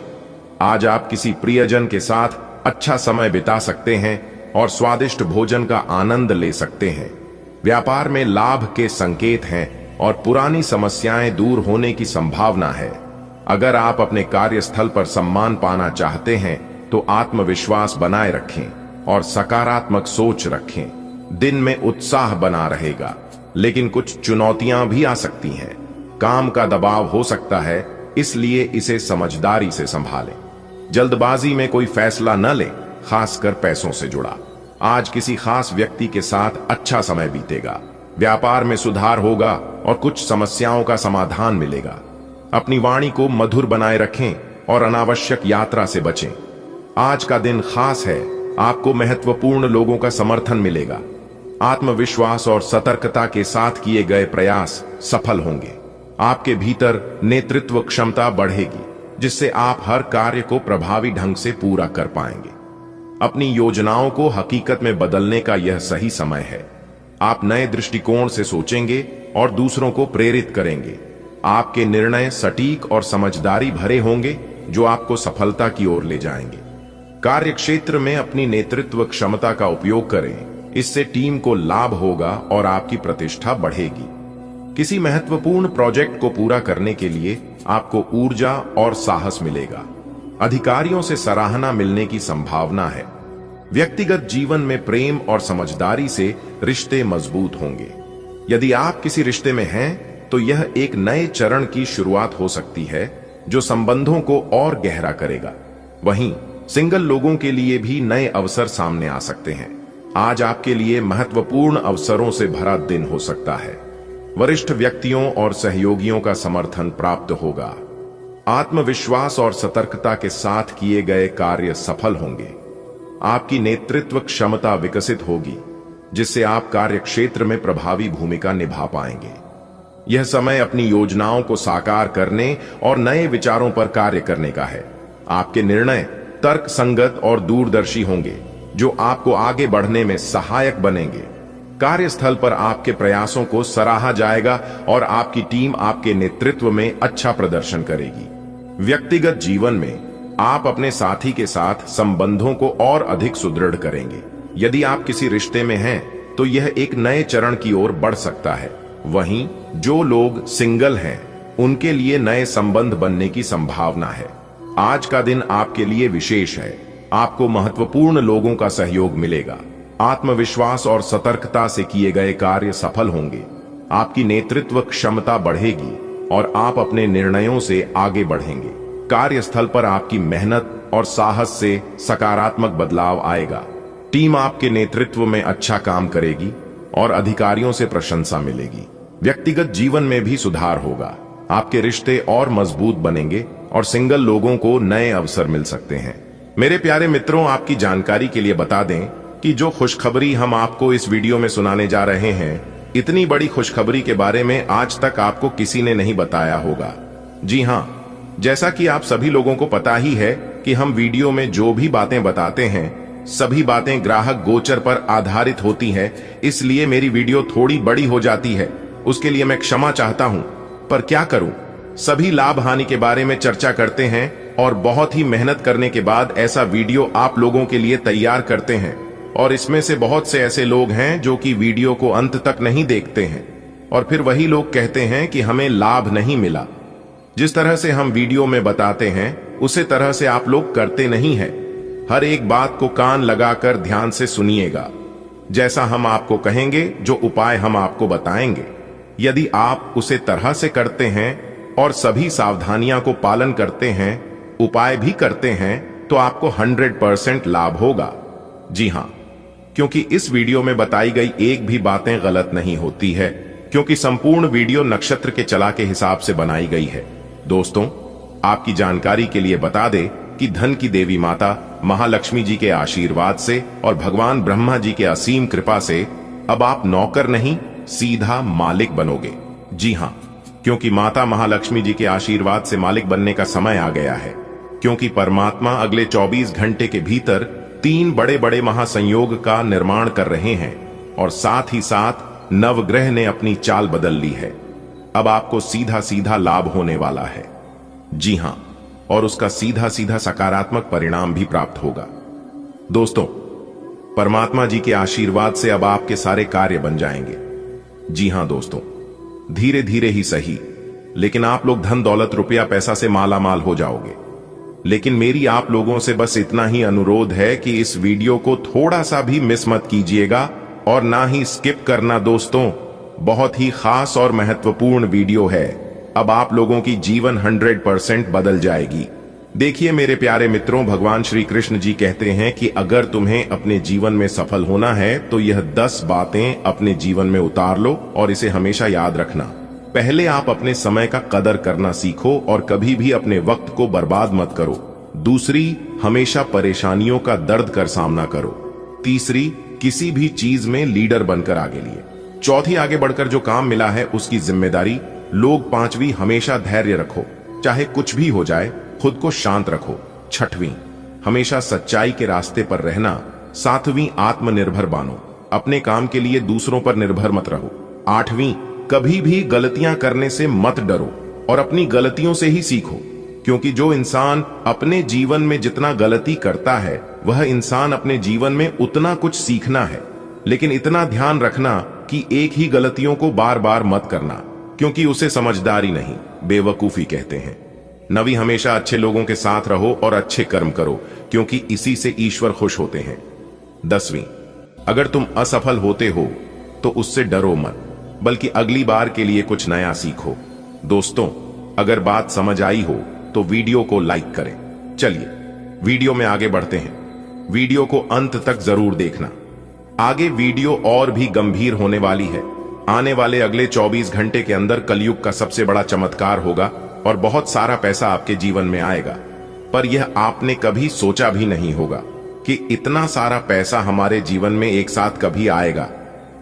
आज आप किसी प्रियजन के साथ अच्छा समय बिता सकते हैं और स्वादिष्ट भोजन का आनंद ले सकते हैं। व्यापार में लाभ के संकेत हैं और पुरानी समस्याएं दूर होने की संभावना है। अगर आप अपने कार्यस्थल पर सम्मान पाना चाहते हैं तो आत्मविश्वास बनाए रखें और सकारात्मक सोच रखें। दिन में उत्साह बना रहेगा, लेकिन कुछ चुनौतियां भी आ सकती हैं। काम का दबाव हो सकता है, इसलिए इसे समझदारी से संभालें। जल्दबाजी में कोई फैसला न लें, खासकर पैसों से जुड़ा। आज किसी खास व्यक्ति के साथ अच्छा समय बीतेगा। व्यापार में सुधार होगा और कुछ समस्याओं का समाधान मिलेगा। अपनी वाणी को मधुर बनाए रखें और अनावश्यक यात्रा से बचें। आज का दिन खास है, आपको महत्वपूर्ण लोगों का समर्थन मिलेगा। आत्मविश्वास और सतर्कता के साथ किए गए प्रयास सफल होंगे। आपके भीतर नेतृत्व क्षमता बढ़ेगी, जिससे आप हर कार्य को प्रभावी ढंग से पूरा कर पाएंगे। अपनी योजनाओं को हकीकत में बदलने का यह सही समय है। आप नए दृष्टिकोण से सोचेंगे और दूसरों को प्रेरित करेंगे। आपके निर्णय सटीक और समझदारी भरे होंगे, जो आपको सफलता की ओर ले जाएंगे। कार्य क्षेत्र में अपनी नेतृत्व क्षमता का उपयोग करें, इससे टीम को लाभ होगा और आपकी प्रतिष्ठा बढ़ेगी। किसी महत्वपूर्ण प्रोजेक्ट को पूरा करने के लिए आपको ऊर्जा और साहस मिलेगा। अधिकारियों से सराहना मिलने की संभावना है। व्यक्तिगत जीवन में प्रेम और समझदारी से रिश्ते मजबूत होंगे। यदि आप किसी रिश्ते में हैं तो यह एक नए चरण की शुरुआत हो सकती है, जो संबंधों को और गहरा करेगा। वहीं सिंगल लोगों के लिए भी नए अवसर सामने आ सकते हैं। आज आपके लिए महत्वपूर्ण अवसरों से भरा दिन हो सकता है। वरिष्ठ व्यक्तियों और सहयोगियों का समर्थन प्राप्त होगा। आत्मविश्वास और सतर्कता के साथ किए गए कार्य सफल होंगे। आपकी नेतृत्व क्षमता विकसित होगी, जिससे आप कार्य क्षेत्र में प्रभावी भूमिका निभा पाएंगे। यह समय अपनी योजनाओं को साकार करने और नए विचारों पर कार्य करने का है। आपके निर्णय तर्क संगत और दूरदर्शी होंगे, जो आपको आगे बढ़ने में सहायक बनेंगे। कार्यस्थल पर आपके प्रयासों को सराहा जाएगा और आपकी टीम आपके नेतृत्व में अच्छा प्रदर्शन करेगी। व्यक्तिगत जीवन में आप अपने साथी के साथ संबंधों को और अधिक सुदृढ़ करेंगे। यदि आप किसी रिश्ते में हैं तो यह एक नए चरण की ओर बढ़ सकता है। वहीं जो लोग सिंगल हैं उनके लिए नए संबंध बनने की संभावना है। आज का दिन आपके लिए विशेष है। आपको महत्वपूर्ण लोगों का सहयोग मिलेगा। आत्मविश्वास और सतर्कता से किए गए कार्य सफल होंगे। आपकी नेतृत्व क्षमता बढ़ेगी और आप अपने निर्णयों से आगे बढ़ेंगे। कार्यस्थल पर आपकी मेहनत और साहस से सकारात्मक बदलाव आएगा। टीम आपके नेतृत्व में अच्छा काम करेगी और अधिकारियों से प्रशंसा मिलेगी। व्यक्तिगत जीवन में भी सुधार होगा। आपके रिश्ते और मजबूत बनेंगे और सिंगल लोगों को नए अवसर मिल सकते हैं। मेरे प्यारे मित्रों, आपकी जानकारी के लिए बता दें कि जो खुशखबरी हम आपको इस वीडियो में सुनाने जा रहे हैं, इतनी बड़ी खुशखबरी के बारे में आज तक आपको किसी ने नहीं बताया होगा। जी हाँ, जैसा कि आप सभी लोगों को पता ही है कि हम वीडियो में जो भी बातें बताते हैं सभी बातें ग्राहक गोचर पर आधारित होती हैं, इसलिए मेरी वीडियो थोड़ी बड़ी हो जाती है। उसके लिए मैं क्षमा चाहता हूं, पर क्या करूं, सभी लाभ हानि के बारे में चर्चा करते हैं और बहुत ही मेहनत करने के बाद ऐसा वीडियो आप लोगों के लिए तैयार करते हैं। और इसमें से बहुत से ऐसे लोग हैं जो कि वीडियो को अंत तक नहीं देखते हैं और फिर वही लोग कहते हैं कि हमें लाभ नहीं मिला। जिस तरह से हम वीडियो में बताते हैं उसी तरह से आप लोग करते नहीं हैं। हर एक बात को कान लगाकर ध्यान से सुनिएगा। जैसा हम आपको कहेंगे, जो उपाय हम आपको बताएंगे, यदि आप उसे तरह से करते हैं और सभी सावधानियां को पालन करते हैं, उपाय भी करते हैं, तो आपको 100% लाभ होगा। जी हां, क्योंकि इस वीडियो में बताई गई एक भी बातें गलत नहीं होती है, क्योंकि संपूर्ण वीडियो नक्षत्र के चला के हिसाब से बनाई गई है। दोस्तों, आपकी जानकारी के लिए बता दें कि धन की देवी माता महालक्ष्मी जी के आशीर्वाद से और भगवान ब्रह्मा जी के असीम कृपा से अब आप नौकर नहीं, सीधा मालिक बनोगे। जी हां, क्योंकि माता महालक्ष्मी जी के आशीर्वाद से मालिक बनने का समय आ गया है। क्योंकि परमात्मा अगले 24 घंटे के भीतर 3 बड़े बड़े महासंयोग का निर्माण कर रहे हैं और साथ ही साथ नवग्रह ने अपनी चाल बदल ली है। अब आपको सीधा सीधा लाभ होने वाला है। जी हां, और उसका सीधा सीधा सकारात्मक परिणाम भी प्राप्त होगा। दोस्तों, परमात्मा जी के आशीर्वाद से अब आपके सारे कार्य बन जाएंगे। जी हां दोस्तों, धीरे धीरे ही सही, लेकिन आप लोग धन दौलत रुपया पैसा से माला माल हो जाओगे। लेकिन मेरी आप लोगों से बस इतना ही अनुरोध है कि इस वीडियो को थोड़ा सा भी मिस मत कीजिएगा और ना ही स्किप करना। दोस्तों, बहुत ही खास और महत्वपूर्ण वीडियो है। अब आप लोगों की जीवन 100% बदल जाएगी। देखिए मेरे प्यारे मित्रों, भगवान श्री कृष्ण जी कहते हैं कि अगर तुम्हें अपने जीवन में सफल होना है तो यह 10 बातें अपने जीवन में उतार लो और इसे हमेशा याद रखना। पहले आप अपने समय का कदर करना सीखो और कभी भी अपने वक्त को बर्बाद मत करो। दूसरी, हमेशा परेशानियों का दर्द कर सामना करो। तीसरी, किसी भी चीज में लीडर बनकर आगे लिए। चौथी, आगे बढ़कर जो काम मिला है उसकी जिम्मेदारी लोग। पांचवी, हमेशा धैर्य रखो, चाहे कुछ भी हो जाए, खुद को शांत रखो। छठवीं, हमेशा सच्चाई के रास्ते पर रहना। सातवीं, आत्मनिर्भर बनो, अपने काम के लिए दूसरों पर निर्भर मत रहो। आठवीं, कभी भी गलतियां करने से मत डरो और अपनी गलतियों से ही सीखो, क्योंकि जो इंसान अपने जीवन में जितना गलती करता है वह इंसान अपने जीवन में उतना कुछ सीखना है। लेकिन इतना ध्यान रखना कि एक ही गलतियों को बार बार मत करना, क्योंकि उसे समझदारी नहीं, बेवकूफी कहते हैं। नवी, हमेशा अच्छे लोगों के साथ रहो और अच्छे कर्म करो, क्योंकि इसी से ईश्वर खुश होते हैं। 10वीं, अगर तुम असफल होते हो तो उससे डरो मत, बल्कि अगली बार के लिए कुछ नया सीखो। दोस्तों, अगर बात समझ आई हो तो वीडियो को लाइक करें। चलिए वीडियो में आगे बढ़ते हैं। वीडियो को अंत तक जरूर देखना। आगे वीडियो और भी गंभीर होने वाली है। आने वाले अगले 24 घंटे के अंदर कलयुग का सबसे बड़ा चमत्कार होगा और बहुत सारा पैसा आपके जीवन में आएगा। पर यह आपने कभी सोचा भी नहीं होगा कि इतना सारा पैसा हमारे जीवन में एक साथ कभी आएगा।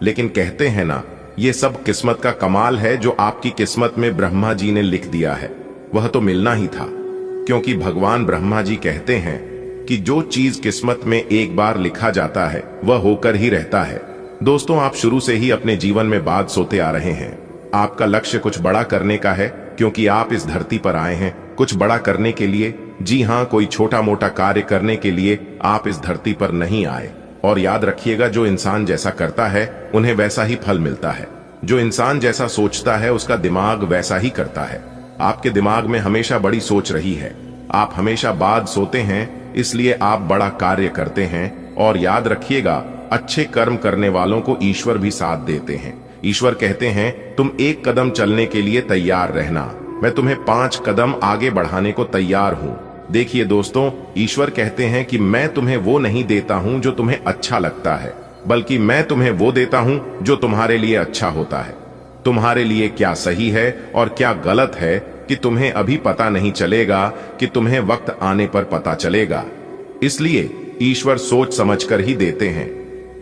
लेकिन कहते हैं ना, ये सब किस्मत का कमाल है। जो आपकी किस्मत में ब्रह्मा जी ने लिख दिया है वह तो मिलना ही था, क्योंकि भगवान ब्रह्मा जी कहते हैं कि जो चीज किस्मत में एक बार लिखा जाता है वह होकर ही रहता है। दोस्तों, आप शुरू से ही अपने जीवन में बात सोते आ रहे हैं। आपका लक्ष्य कुछ बड़ा करने का है, क्योंकि आप इस धरती पर आए हैं कुछ बड़ा करने के लिए। जी हां, कोई छोटा मोटा कार्य करने के लिए आप इस धरती पर नहीं आए। और याद रखिएगा, जो इंसान जैसा करता है उन्हें वैसा ही फल मिलता है। जो इंसान जैसा सोचता है उसका दिमाग वैसा ही करता है। आपके दिमाग में हमेशा बड़ी सोच रही है। आप हमेशा बाद सोते हैं, इसलिए आप बड़ा कार्य करते हैं। और याद रखिएगा, अच्छे कर्म करने वालों को ईश्वर भी साथ देते हैं। ईश्वर कहते हैं, तुम 1 कदम चलने के लिए तैयार रहना, मैं तुम्हें 5 कदम आगे बढ़ाने को तैयार हूं। देखिए दोस्तों, ईश्वर कहते हैं कि मैं तुम्हें वो नहीं देता हूं जो तुम्हें अच्छा लगता है, बल्कि मैं तुम्हें वो देता हूं जो तुम्हारे लिए अच्छा होता है। तुम्हारे लिए क्या सही है और क्या गलत है कि तुम्हें अभी पता नहीं चलेगा, कि तुम्हें वक्त आने पर पता चलेगा। इसलिए ईश्वर सोच समझकर ही देते हैं।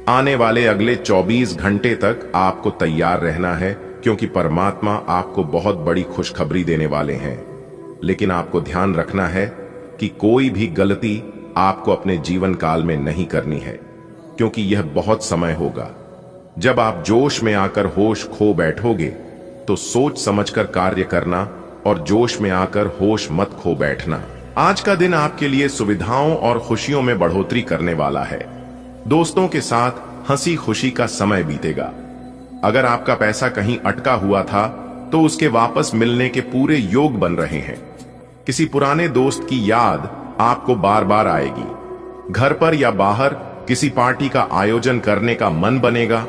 आने वाले अगले 24 घंटे तक आपको तैयार रहना है, क्योंकि परमात्मा आपको बहुत बड़ी खुशखबरी देने वाले हैं। लेकिन आपको ध्यान रखना है कि कोई भी गलती आपको अपने जीवन काल में नहीं करनी है, क्योंकि यह बहुत समय होगा जब आप जोश में आकर होश खो बैठोगे। तो सोच समझकर कार्य करना और जोश में आकर होश मत खो बैठना। आज का दिन आपके लिए सुविधाओं और खुशियों में बढ़ोतरी करने वाला है। दोस्तों के साथ हंसी खुशी का समय बीतेगा। अगर आपका पैसा कहीं अटका हुआ था तो उसके वापस मिलने के पूरे योग बन रहे हैं। किसी पुराने दोस्त की याद आपको बार बार आएगी। घर पर या बाहर किसी पार्टी का आयोजन करने का मन बनेगा।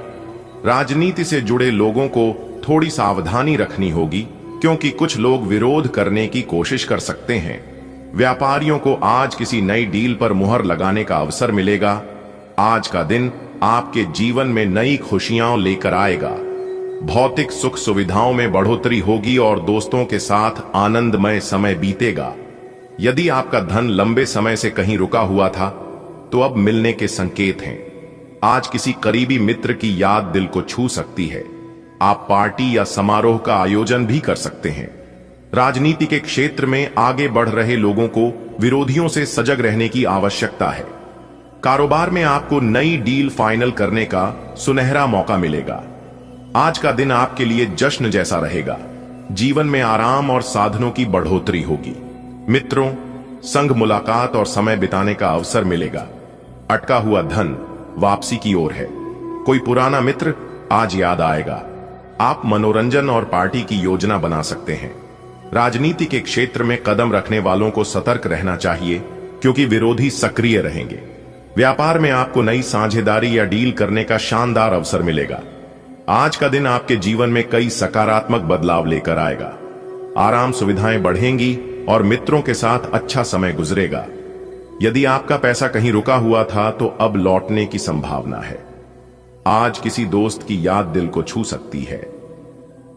राजनीति से जुड़े लोगों को थोड़ी सावधानी रखनी होगी, क्योंकि कुछ लोग विरोध करने की कोशिश कर सकते हैं। व्यापारियों को आज किसी नई डील पर मुहर लगाने का अवसर मिलेगा। आज का दिन आपके जीवन में नई खुशियां लेकर आएगा। भौतिक सुख सुविधाओं में बढ़ोतरी होगी और दोस्तों के साथ आनंदमय समय बीतेगा। यदि आपका धन लंबे समय से कहीं रुका हुआ था तो अब मिलने के संकेत हैं। आज किसी करीबी मित्र की याद दिल को छू सकती है। आप पार्टी या समारोह का आयोजन भी कर सकते हैं। राजनीति के क्षेत्र में आगे बढ़ रहे लोगों को विरोधियों से सजग रहने की आवश्यकता है। कारोबार में आपको नई डील फाइनल करने का सुनहरा मौका मिलेगा। आज का दिन आपके लिए जश्न जैसा रहेगा। जीवन में आराम और साधनों की बढ़ोतरी होगी। मित्रों, संग मुलाकात और समय बिताने का अवसर मिलेगा। अटका हुआ धन वापसी की ओर है। कोई पुराना मित्र आज याद आएगा। आप मनोरंजन और पार्टी की योजना बना सकते हैं। राजनीति के क्षेत्र में कदम रखने वालों को सतर्क रहना चाहिए, क्योंकि विरोधी सक्रिय रहेंगे। व्यापार में आपको नई साझेदारी या डील करने का शानदार अवसर मिलेगा। आज का दिन आपके जीवन में कई सकारात्मक बदलाव लेकर आएगा। आराम सुविधाएं बढ़ेंगी और मित्रों के साथ अच्छा समय गुजरेगा। यदि आपका पैसा कहीं रुका हुआ था तो अब लौटने की संभावना है। आज किसी दोस्त की याद दिल को छू सकती है।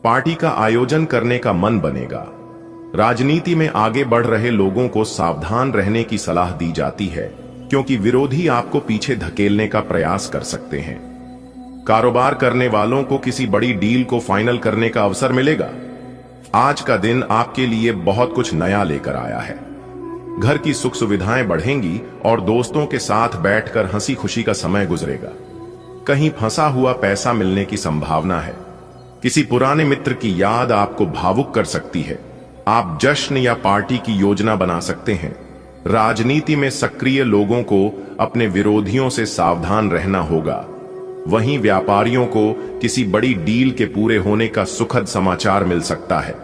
पार्टी का आयोजन करने का मन बनेगा। राजनीति में आगे बढ़ रहे लोगों को सावधान रहने की सलाह दी जाती है, क्योंकि विरोधी आपको पीछे धकेलने का प्रयास कर सकते हैं। कारोबार करने वालों को किसी बड़ी डील को फाइनल करने का अवसर मिलेगा। आज का दिन आपके लिए बहुत कुछ नया लेकर आया है। घर की सुख सुविधाएं बढ़ेंगी और दोस्तों के साथ बैठकर हंसी खुशी का समय गुजरेगा। कहीं फंसा हुआ पैसा मिलने की संभावना है। किसी पुराने मित्र की याद आपको भावुक कर सकती है। आप जश्न या पार्टी की योजना बना सकते हैं। राजनीति में सक्रिय लोगों को अपने विरोधियों से सावधान रहना होगा। वहीं व्यापारियों को किसी बड़ी डील के पूरे होने का सुखद समाचार मिल सकता है।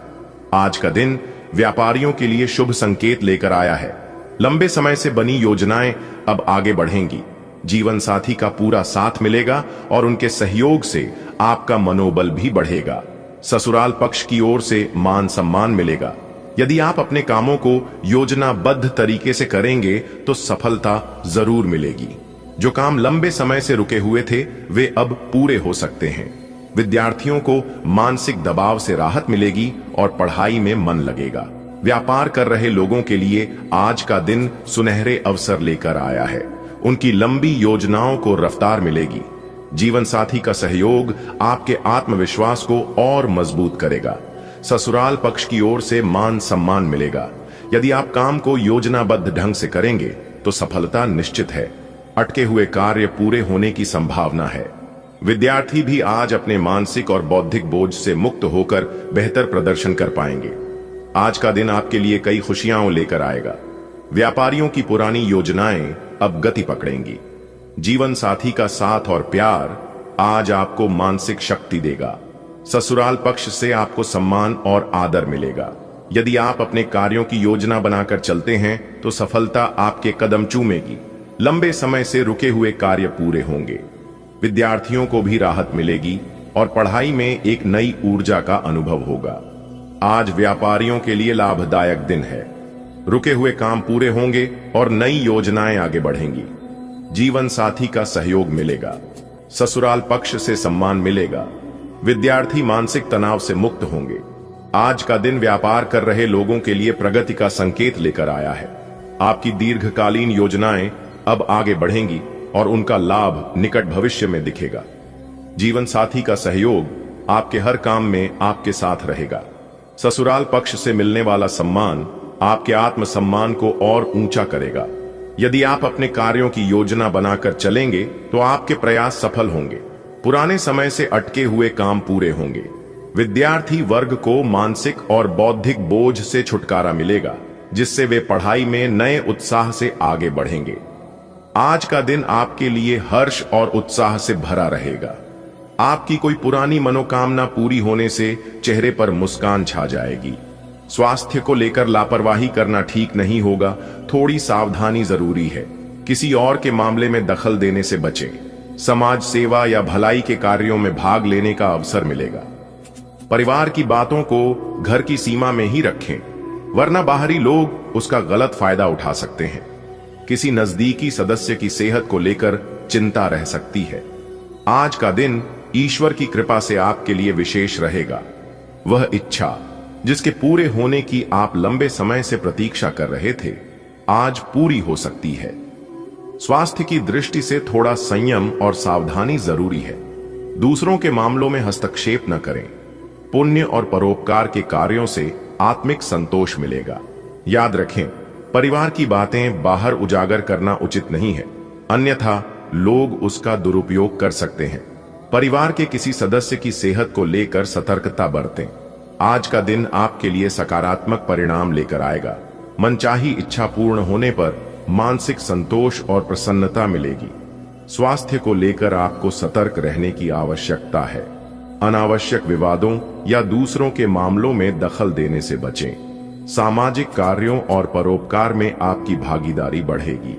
आज का दिन व्यापारियों के लिए शुभ संकेत लेकर आया है। लंबे समय से बनी योजनाएं अब आगे बढ़ेंगी। जीवन साथी का पूरा साथ मिलेगा और उनके सहयोग से आपका मनोबल भी बढ़ेगा। ससुराल पक्ष की ओर से मान सम्मान मिलेगा। यदि आप अपने कामों को योजनाबद्ध तरीके से करेंगे तो सफलता जरूर मिलेगी। जो काम लंबे समय से रुके हुए थे वे अब पूरे हो सकते हैं। विद्यार्थियों को मानसिक दबाव से राहत मिलेगी और पढ़ाई में मन लगेगा। व्यापार कर रहे लोगों के लिए आज का दिन सुनहरे अवसर लेकर आया है। उनकी लंबी योजनाओं को रफ्तार मिलेगी। जीवन साथी का सहयोग आपके आत्मविश्वास को और मजबूत करेगा। ससुराल पक्ष की ओर से मान सम्मान मिलेगा। यदि आप काम को योजनाबद्ध ढंग से करेंगे तो सफलता निश्चित है। अटके हुए कार्य पूरे होने की संभावना है। विद्यार्थी भी आज अपने मानसिक और बौद्धिक बोझ से मुक्त होकर बेहतर प्रदर्शन कर पाएंगे। आज का दिन आपके लिए कई खुशियां लेकर आएगा। व्यापारियों की पुरानी योजनाएं अब गति पकड़ेंगी। जीवन साथी का साथ और प्यार आज आपको मानसिक शक्ति देगा। ससुराल पक्ष से आपको सम्मान और आदर मिलेगा। यदि आप अपने कार्यों की योजना बनाकर चलते हैं तो सफलता आपके कदम चूमेगी। लंबे समय से रुके हुए कार्य पूरे होंगे। विद्यार्थियों को भी राहत मिलेगी और पढ़ाई में एक नई ऊर्जा का अनुभव होगा। आज व्यापारियों के लिए लाभदायक दिन है। रुके हुए काम पूरे होंगे और नई योजनाएं आगे बढ़ेंगी। जीवन साथी का सहयोग मिलेगा। ससुराल पक्ष से सम्मान मिलेगा। विद्यार्थी मानसिक तनाव से मुक्त होंगे। आज का दिन व्यापार कर रहे लोगों के लिए प्रगति का संकेत लेकर आया है। आपकी दीर्घकालीन योजनाएं अब आगे बढ़ेंगी और उनका लाभ निकट भविष्य में दिखेगा। जीवन साथी का सहयोग आपके हर काम में आपके साथ रहेगा। ससुराल पक्ष से मिलने वाला सम्मान आपके आत्मसम्मान को और ऊंचा करेगा। यदि आप अपने कार्यों की योजना बनाकर चलेंगे तो आपके प्रयास सफल होंगे। पुराने समय से अटके हुए काम पूरे होंगे। विद्यार्थी वर्ग को मानसिक और बौद्धिक बोझ से छुटकारा मिलेगा, जिससे वे पढ़ाई में नए उत्साह से आगे बढ़ेंगे। आज का दिन आपके लिए हर्ष और उत्साह से भरा रहेगा। आपकी कोई पुरानी मनोकामना पूरी होने से चेहरे पर मुस्कान छा जाएगी। स्वास्थ्य को लेकर लापरवाही करना ठीक नहीं होगा। थोड़ी सावधानी जरूरी है। किसी और के मामले में दखल देने से बचें। समाज सेवा या भलाई के कार्यों में भाग लेने का अवसर मिलेगा। परिवार की बातों को घर की सीमा में ही रखें, वरना बाहरी लोग उसका गलत फायदा उठा सकते हैं। किसी नजदीकी सदस्य की सेहत को लेकर चिंता रह सकती है। आज का दिन ईश्वर की कृपा से आपके लिए विशेष रहेगा। वह इच्छा जिसके पूरे होने की आप लंबे समय से प्रतीक्षा कर रहे थे, आज पूरी हो सकती है। स्वास्थ्य की दृष्टि से थोड़ा संयम और सावधानी जरूरी है। दूसरों के मामलों में हस्तक्षेप न करें। पुण्य और परोपकार के कार्यों से आत्मिक संतोष मिलेगा। याद रखें, परिवार की बातें बाहर उजागर करना उचित नहीं है, अन्यथा लोग उसका दुरुपयोग कर सकते हैं। परिवार के किसी सदस्य की सेहत को लेकर सतर्कता बरतें। आज का दिन आपके लिए सकारात्मक परिणाम लेकर आएगा। मनचाही इच्छा पूर्ण होने पर मानसिक संतोष और प्रसन्नता मिलेगी। स्वास्थ्य को लेकर आपको सतर्क रहने की आवश्यकता है। अनावश्यक विवादों या दूसरों के मामलों में दखल देने से बचें। सामाजिक कार्यों और परोपकार में आपकी भागीदारी बढ़ेगी।